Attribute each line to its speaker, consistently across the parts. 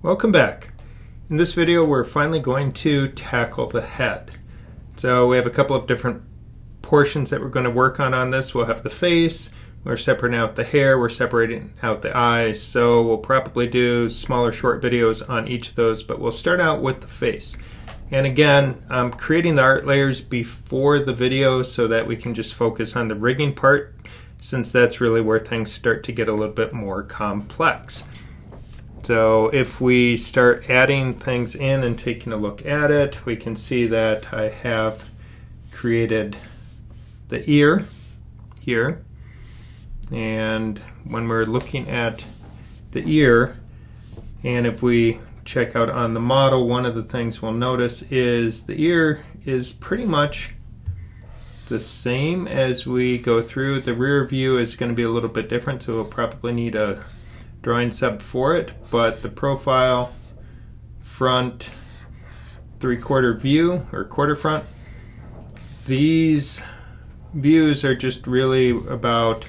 Speaker 1: Welcome back. In this video we're finally going to tackle the head. So we have a couple of different portions that we're going to work on this. We'll have the face, we're separating out the hair, we're separating out the eyes, so we'll probably do smaller short videos on each of those, but we'll start out with the face. And again, I'm creating the art layers before the video so that we can just focus on the rigging part, since that's really where things start to get a little bit more complex. So if we start adding things in and taking a look at it, we can see that I have created the ear here. And when we're looking at the ear, and if we check out on the model, one of the things we'll notice is the ear is pretty much the same as we go through. The rear view is going to be a little bit different, so we'll probably need a drawing sub for it, but the profile, front, 3/4 view or quarter front, these views are just really about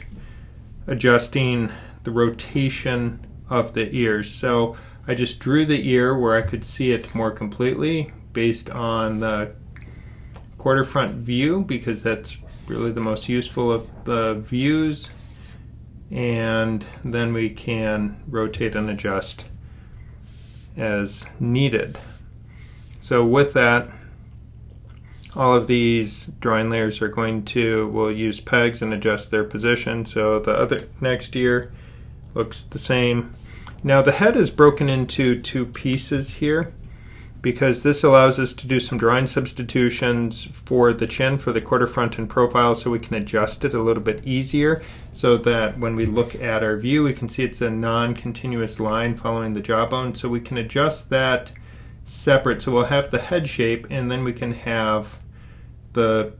Speaker 1: adjusting the rotation of the ears. So I just drew the ear where I could see it more completely based on the quarter front view, because that's really the most useful of the views. And then we can rotate and adjust as needed. So with that, all of these drawing layers are going to, we'll use pegs and adjust their position. So the other next ear looks the same. Now the head is broken into two pieces here, because this allows us to do some drawing substitutions for the chin, for the quarter front and profile, so we can adjust it a little bit easier, so that when we look at our view we can see it's a non-continuous line following the jawbone, so we can adjust that separate. So we'll have the head shape, and then we can have the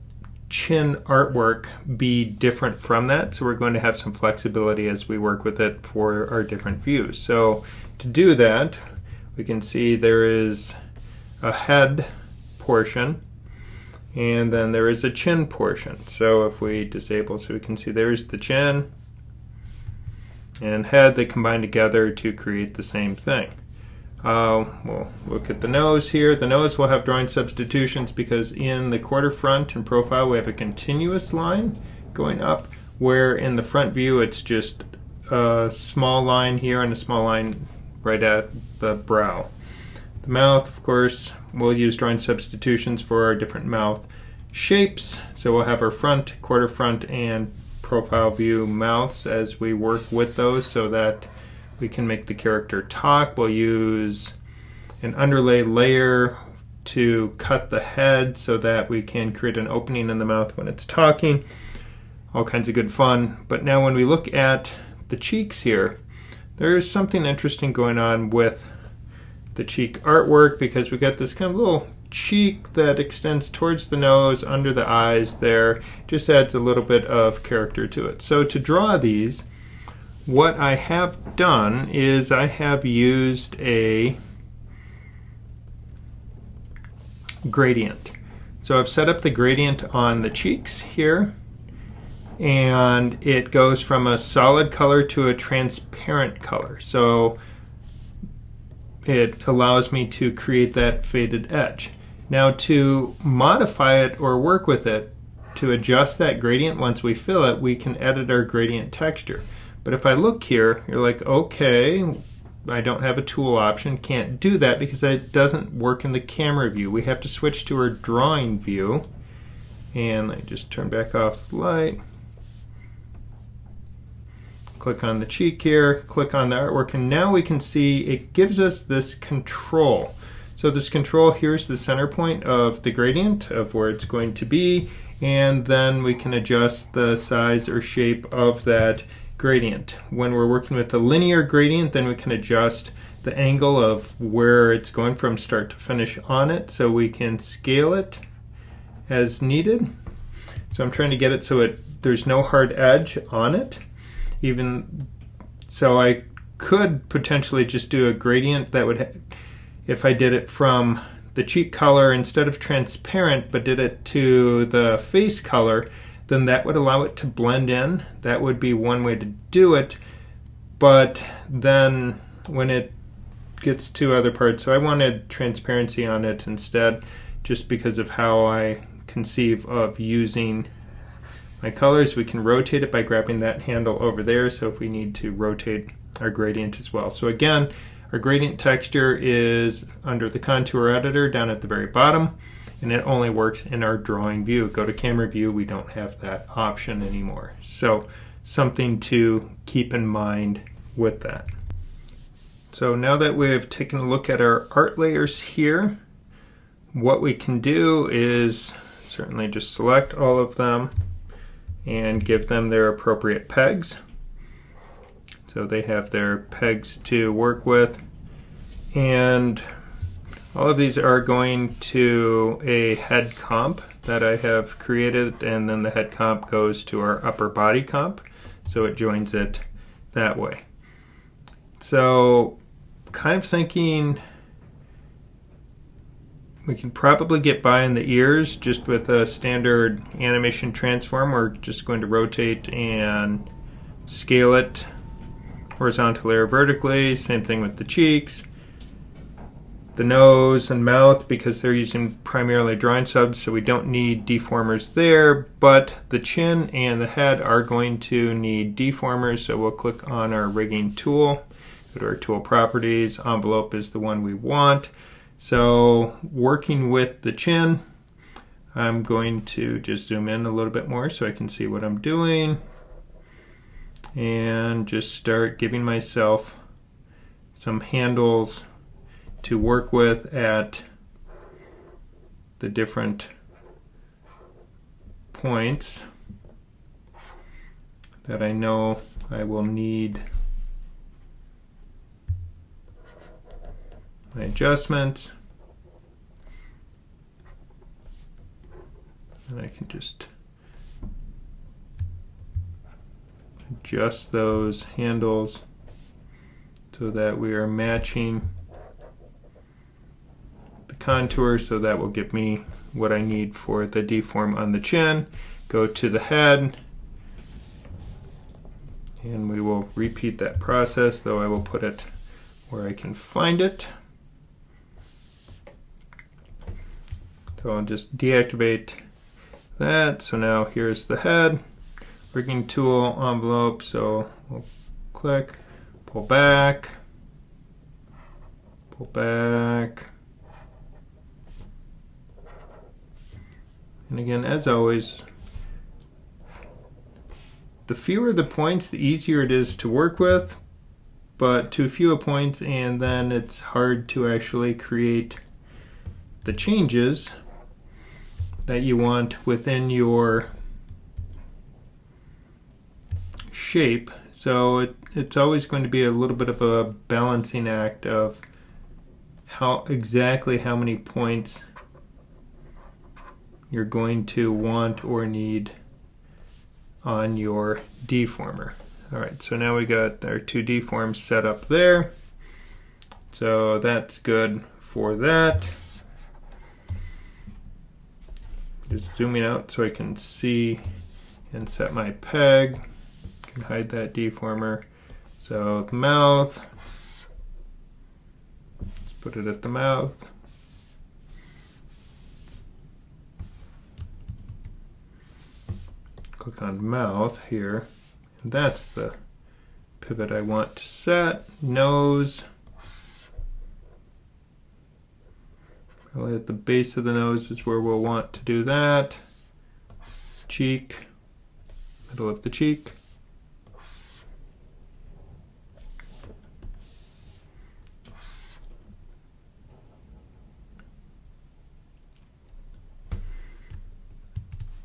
Speaker 1: chin artwork be different from that, so we're going to have some flexibility as we work with it for our different views. So to do that, we can see there is a head portion, and then there is a chin portion. So if we disable, so we can see there's the chin and head, they combine together to create the same thing. We'll look at the nose here. The nose will have drawing substitutions, because in the quarter front and profile we have a continuous line going up, where in the front view it's just a small line here and a small line right at the brow. The mouth, of course, we'll use drawing substitutions for our different mouth shapes. So we'll have our front, quarter front, and profile view mouths as we work with those so that we can make the character talk. We'll use an underlay layer to cut the head so that we can create an opening in the mouth when it's talking. All kinds of good fun. But now when we look at the cheeks here, there's something interesting going on with the cheek artwork, because we got this kind of little cheek that extends towards the nose, under the eyes there. Just adds a little bit of character to it. So to draw these, what I have done is I have used a gradient. So I've set up the gradient on the cheeks here, and it goes from a solid color to a transparent color. So it allows me to create that faded edge. Now to modify it or work with it, to adjust that gradient once we fill it, we can edit our gradient texture. But if I look here, you're like, okay, I don't have a tool option, can't do that because it doesn't work in the camera view. We have to switch to our drawing view. And let me just turn back off the light. Click on the cheek here, click on the artwork, and now we can see it gives us this control. So this control, here's the center point of the gradient of where it's going to be, and then we can adjust the size or shape of that gradient. When we're working with a linear gradient, then we can adjust the angle of where it's going from start to finish on it, so we can scale it as needed. So I'm trying to get it so there's no hard edge on it. Even so, I could potentially just do a gradient that would, if I did it from the cheek color instead of transparent, but did it to the face color, then that would allow it to blend in. That would be one way to do it. But then when it gets two other parts. So I wanted transparency on it instead, just because of how I conceive of using my colors. We can rotate it by grabbing that handle over there, so if we need to rotate our gradient as well. So again, our gradient texture is under the contour editor down at the very bottom, and it only works in our drawing view. Go to camera view, we don't have that option anymore. So something to keep in mind with that. So now that we've taken a look at our art layers here, what we can do is certainly just select all of them and give them their appropriate pegs. So they have their pegs to work with. And all of these are going to a head comp that I have created, and then the head comp goes to our upper body comp. So it joins it that way. So kind of thinking we can probably get by in the ears just with a standard animation transform. We're just going to rotate and scale it horizontally or vertically. Same thing with the cheeks, the nose and mouth, because they're using primarily drawing subs, so we don't need deformers there. But the chin and the head are going to need deformers, so we'll click on our rigging tool, go to our tool properties. Envelope is the one we want. So working with the chin, I'm going to just zoom in a little bit more so I can see what I'm doing, and just start giving myself some handles to work with at the different points that I know I will need my adjustments, and I can just adjust those handles so that we are matching the contour, so that will give me what I need for the deform on the chin. Go to the head, and we will repeat that process, though I will put it where I can find it. So I'll just deactivate that. So now here's the head, rigging tool, envelope. So we'll click, pull back, and again, as always, the fewer the points, the easier it is to work with, but too few points and then it's hard to actually create the changes that you want within your shape. So it's always going to be a little bit of a balancing act of exactly how many points you're going to want or need on your deformer. Alright, so now we got our two deforms set up there. So that's good for that. Just zooming out so I can see and set my peg. Can hide that deformer. So the mouth, let's put it at the mouth. Click on mouth here, and that's the pivot I want to set. Nose, probably at the base of the nose is where we'll want to do that. Cheek, middle of the cheek.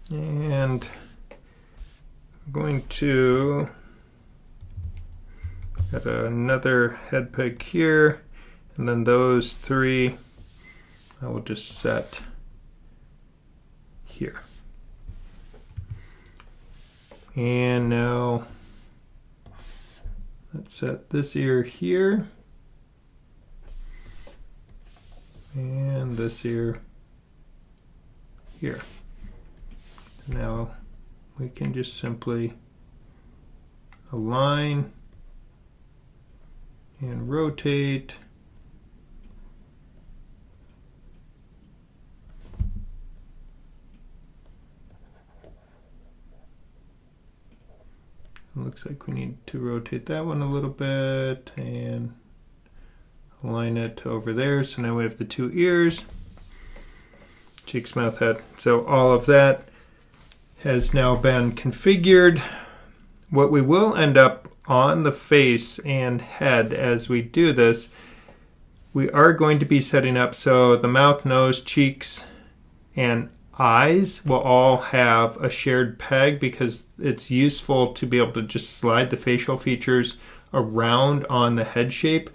Speaker 1: And I'm going to add another head peg here, and then those three I will just set here. And now let's set this ear here, and this ear here. Now we can just simply align and rotate It looks like we need to rotate that one a little bit and align it over there. So now we have the two ears, cheeks, mouth, head. So all of that has now been configured. What we will end up on the face and head as we do this, we are going to be setting up so the mouth, nose, cheeks, and eyes will all have a shared peg, because it's useful to be able to just slide the facial features around on the head shape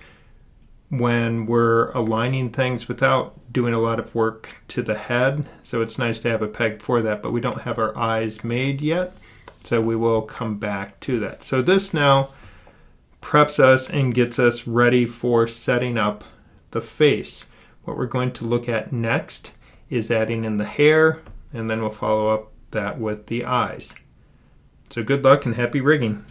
Speaker 1: when we're aligning things without doing a lot of work to the head. So it's nice to have a peg for that, but we don't have our eyes made yet, so we will come back to that. So this now preps us and gets us ready for setting up the face. What we're going to look at next is adding in the hair, and then we'll follow up that with the eyes. So good luck and happy rigging.